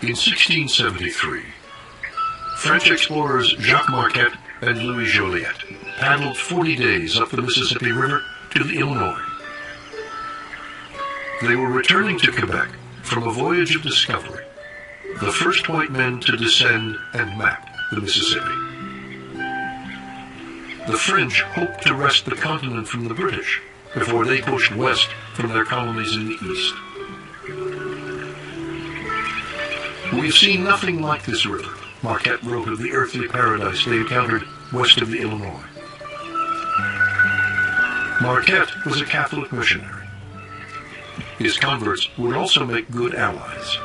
In 1673, French explorers Jacques Marquette and Louis Joliet paddled 40 days up the Mississippi River to the Illinois. They were returning to Quebec from a voyage of discovery, the first white men to descend and map the Mississippi. The French hoped to wrest the continent from the British before they pushed west from their colonies in the east. "We've seen nothing like this river," Marquette wrote of the earthly paradise they encountered west of the Illinois. Marquette was a Catholic missionary. His converts would also make good allies.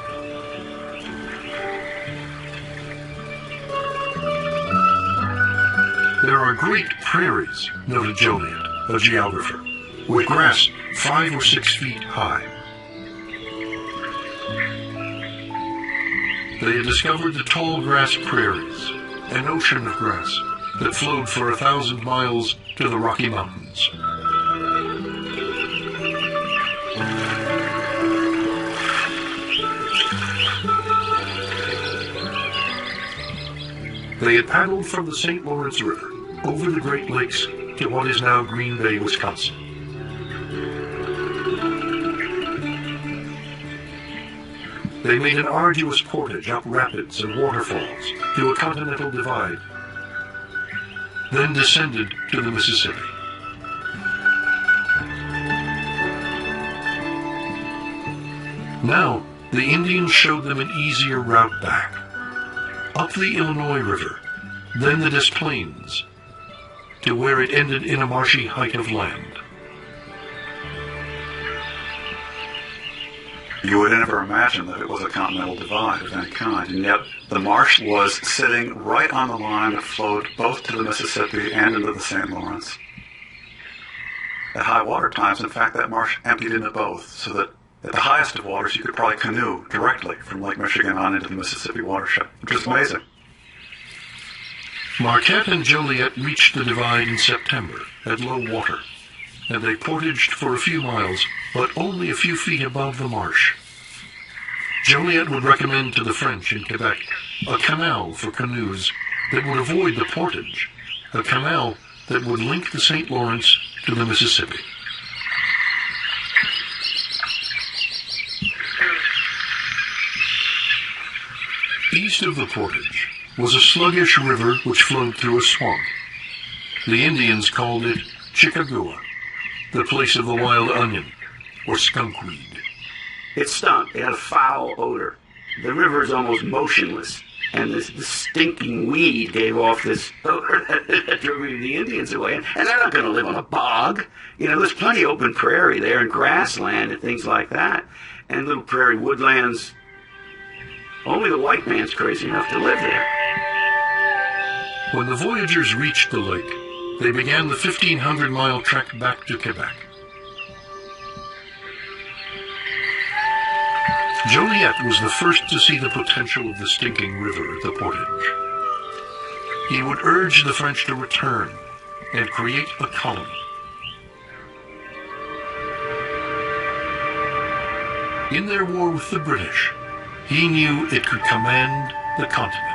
"There are great prairies," noted Joliet, a geographer, with grass 5 or 6 feet high. They had discovered the tall grass prairies, an ocean of grass that flowed for 1,000 miles to the Rocky Mountains. They had paddled from the St. Lawrence River over the Great Lakes to what is now Green Bay, Wisconsin. They made an arduous portage up rapids and waterfalls to a continental divide, then descended to the Mississippi. Now, the Indians showed them an easier route back, up the Illinois River, then the Des Plaines, to where it ended in a marshy height of land. You would never imagine that it was a continental divide of any kind, and yet the marsh was sitting right on the line that flowed both to the Mississippi and into the St. Lawrence. At high water times, in fact, that marsh emptied into both, so that at the highest of waters you could probably canoe directly from Lake Michigan on into the Mississippi watershed, which is amazing. Marquette and Joliet reached the divide in September at low water, and they portaged for a few miles, but only a few feet above the marsh. Joliet would recommend to the French in Quebec a canal for canoes that would avoid the portage, a canal that would link the St. Lawrence to the Mississippi. East of the portage was a sluggish river which flowed through a swamp. The Indians called it Chigagou, the place of the wild onion, or skunkweed. It stunk. It had a foul odor. The river is almost motionless, and this stinking weed gave off this odor that drove the Indians away. And they're not going to live on a bog. You know, there's plenty of open prairie there and grassland and things like that, and little prairie woodlands. Only the white man's crazy enough to live there. When the voyagers reached the lake, they began the 1,500-mile trek back to Quebec. Joliet was the first to see the potential of the stinking river at the portage. He would urge the French to return and create a colony. In their war with the British, he knew it could command the continent.